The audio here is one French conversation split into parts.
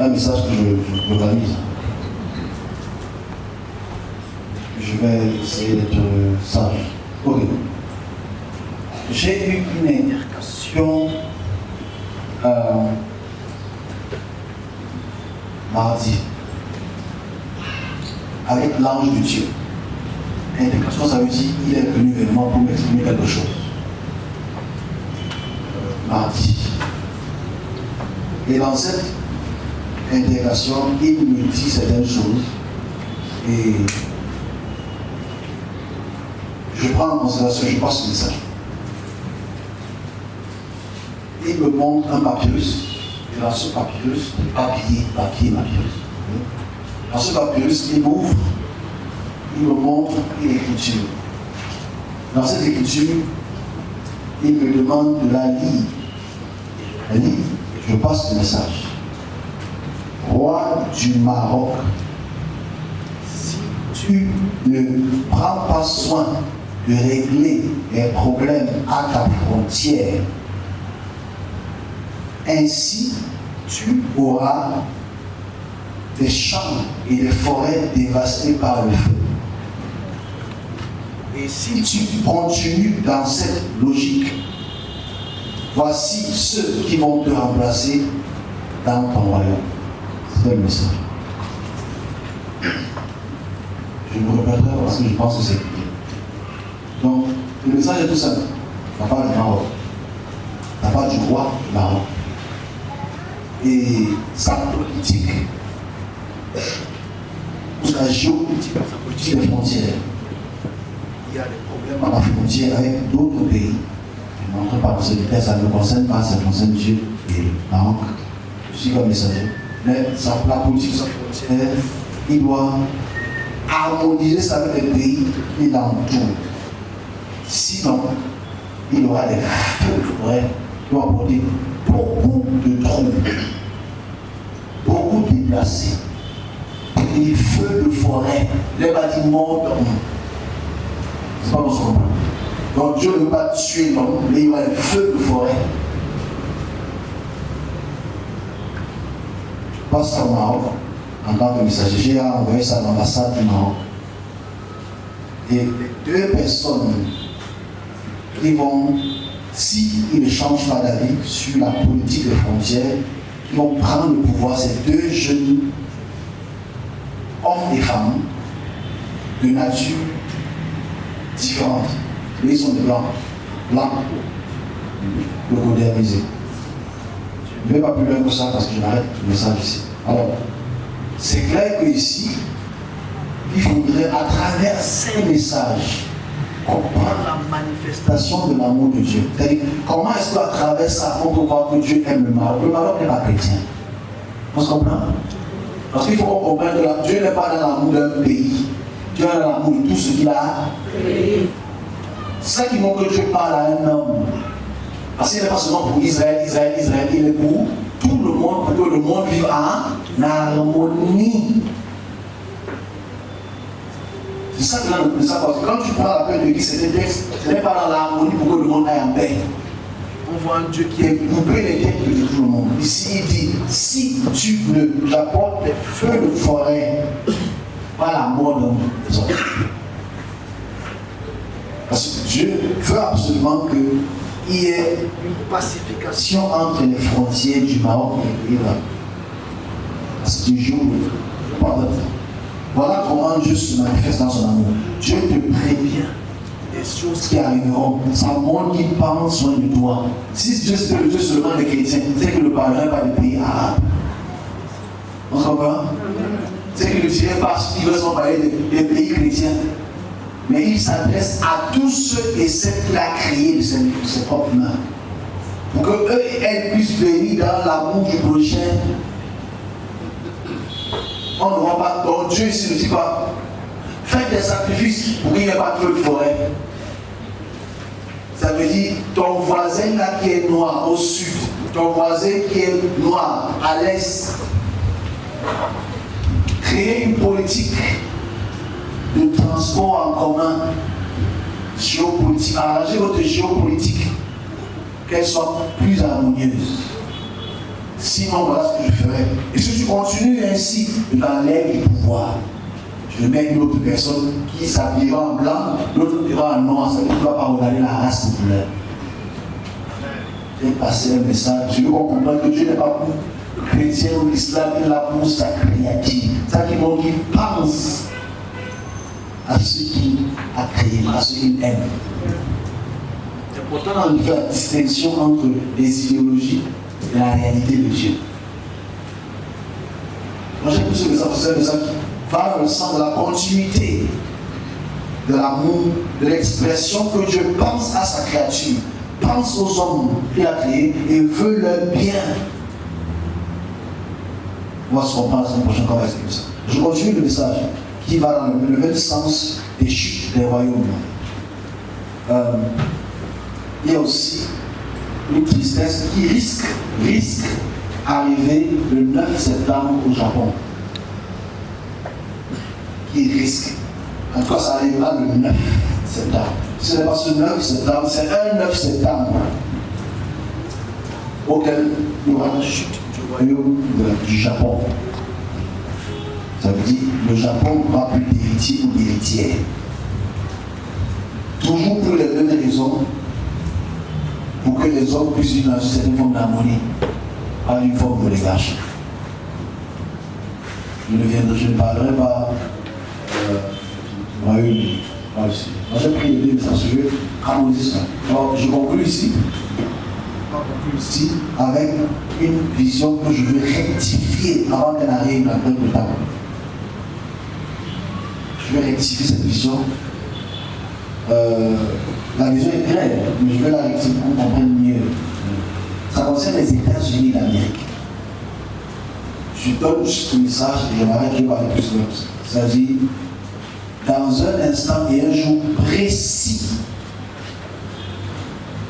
un message que je globalise. Je vais essayer d'être sage. Ok. J'ai eu une intercation mardi avec l'ange de Dieu. Intercation, ça veut dire qu'il est venu vers moi pour m'exprimer quelque chose. Mardi. Et dans cette intégration, il me dit certaines choses et je prends en considération, je passe le message. Il me montre un papyrus, et dans ce papyrus, papyrus. Dans ce papyrus, il m'ouvre, il me montre une écriture. Dans cette écriture, il me demande de la lire. Elle dit, je passe le message. Roi du Maroc, si tu ne prends pas soin de régler les problèmes à ta frontière, ainsi tu auras des champs et des forêts dévastés par le feu. Et si tu continues dans cette logique, voici ceux qui vont te remplacer dans ton royaume. C'est le message. Je me répéterai parce que je pense que c'est clair. Donc, le message est tout simple. Ça parle du Maroc. Ça parle du roi du Maroc. Et sa politique, sa géopolitique, sa politique des frontières. Il y a des problèmes à la frontière avec d'autres pays. Je ne m'entre pas dans ce détail, ça ne me concerne pas, ça concerne Dieu et le Maroc. Je suis comme messager. Mais la politique de sa frontière, il doit harmoniser ça avec les pays qui l'entourent. Sinon, il aura des feux de forêt qui vont apporter beaucoup de troubles, beaucoup de déplacés, des feux de forêt, les bâtiments d'hommes. C'est pas notre problème. Donc Dieu ne veut pas tuer l'homme, mais il y aura des feux de forêt. Je passe au Maroc en tant que messager. J'ai envoyé ça à l'ambassade du Maroc. Et les deux personnes qui vont, s'ils ne changent pas d'avis sur la politique des frontières, qui vont prendre le pouvoir, ces deux jeunes hommes et femmes de nature différente. Ils sont des blancs, le modernisé. Je ne vais pas plus loin que ça parce que je m'arrête le message ici. Alors, c'est clair qu'ici, il faudrait à travers ces messages comprendre la manifestation de l'amour de Dieu. C'est-à-dire, comment est-ce qu'à travers ça, on peut voir que Dieu aime le Maroc? Le Maroc n'est pas chrétien. On se comprend? Parce qu'il faut qu'on comprenne que Dieu n'est pas dans l'amour d'un pays. Dieu est dans l'amour de tout ce qu'il a créé. C'est ça qui montre que Dieu parle à un homme. Parce qu'il n'est pas seulement pour Israël, il est pour tout le monde, pour que le monde vive en harmonie. C'est ça que là, le message, parce que quand tu prends la paix de Dieu, c'est un texte, ce n'est pas dans l'harmonie pour que le monde aille en paix. On voit un Dieu qui est coupé les têtes de tout le monde. Ici, il dit, si tu ne j'apporte des feux de forêt, pas la mort d'un homme. Parce que Dieu veut absolument qu'il y ait une pacification entre les frontières du Maroc et l'Iran. Parce que Dieu pardonne. Voilà comment Dieu se manifeste dans son amour. Dieu te prévient des choses qui arriveront. Ça montre qu'il prend soin de toi. Si Dieu c'était le Dieu seulement des chrétiens, c'est qu'il ne parlerait pas des pays arabes. On se comprend? C'est qu'il ne dirait pas qu'il veut seulement parler des pays chrétiens. Mais il s'adresse à tous ceux et celles qu'il a créés de ses propres mains. Pour qu'eux et elles puissent venir dans l'amour du prochain. On ne voit pas. Donc Dieu ici ne dit pas faites des sacrifices pour qu'il n'y ait pas de feu de forêt. Ça veut dire ton voisin là qui est noir au sud, ton voisin qui est noir à l'est. Créer une politique de transport en commun, géopolitique, arranger votre géopolitique, qu'elle soit plus harmonieuse. Sinon, voilà ce que je ferai. Et si tu continues ainsi, je t'enlève du pouvoir. Je mets une autre personne qui s'habillera en blanc, l'autre ira en noir. Ça ne doit pas regarder la race populaire. J'ai passé un message. Je veux qu'on comprenne que Dieu n'est pas pour le chrétien ou l'islam, il est là pour sa créature. Ça qui pense à ce qu'il a créé, à ce qu'il aime. C'est important de faire la distinction entre les idéologies et la réalité de Dieu. Moi j'ai plus ce message, c'est un message qui va dans le sens de la continuité, de l'amour, de l'expression que Dieu pense à sa créature, pense aux hommes qu'il a créés et veut leur bien. On va se comprendre la semaine prochaine quand on va expliquer ça. Je continue le message qui va dans le même sens des chutes des royaumes. Il y a aussi une tristesse qui risque d'arriver le 9 septembre au Japon. Qui risque. En tout cas, ça arrivera le 9 septembre. Ce n'est pas ce 9 septembre, c'est un 9 septembre auquel il y aura une chute du royaume du Japon. Ça veut dire que le Japon n'aura plus d'héritier ou d'héritière. Toujours pour les mêmes raisons, pour que les hommes puissent vivre dans une certaine forme d'harmonie, pas une forme de légage. Je ne parlerai pas moi j'ai pris les deux messages, je vais harmoniser ça. Alors, je conclue ici avec une vision que je veux rectifier avant qu'elle arrive dans le temps. Je vais rectifier cette vision. La vision est claire, mais je vais la rectifier pour qu'on comprenne mieux. Ça concerne les États-Unis d'Amérique. Je donne juste un message et je m'arrête, je vais parler plus de ça. C'est-à-dire, dans un instant et un jour précis,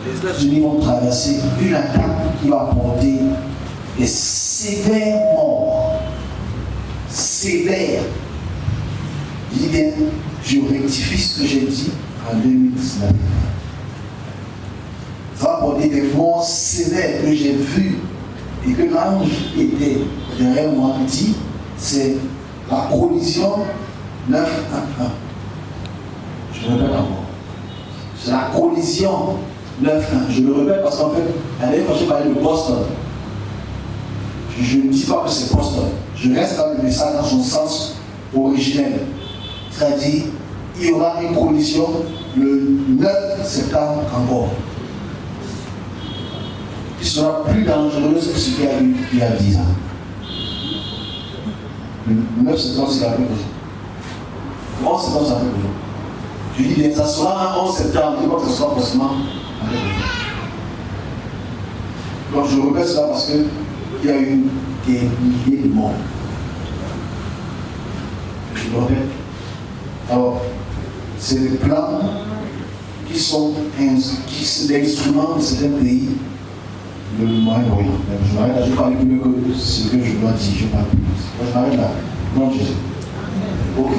les États-Unis vont traverser une attaque qui va apporter des sévères morts. Sévères. Je dis bien, je rectifie ce que j'ai dit en 2019. Ça va apporter des morts sévères que j'ai vues et que l'ange était derrière moi dit, c'est la collision 9-1-1. Je le répète encore. C'est la collision 9-1. Je le répète parce qu'en fait, la dernière fois j'ai parlé de Boston. Je ne dis pas que c'est Boston. Je reste dans le message dans son sens originel. C'est-à-dire, il y aura une collision le 9 septembre encore. Qui sera plus dangereuse que ce qu'il y a eu il y a 10 ans. Le 9 septembre, c'est la même chose. Le 11 septembre, c'est la même chose. Je dis bien, ça sera un 11 septembre, je ne dis pas que ce sera forcément la même chose. Donc je répète cela parce qu'il y a eu des milliers de morts. Je le répète. Alors, c'est des plans qui sont l'instrument de certains pays de Moyen-Orient. Je m'arrête là, je parle plus que ce que je dois dire, je parle plus. Je m'arrête là. Non, Jésus. Ok.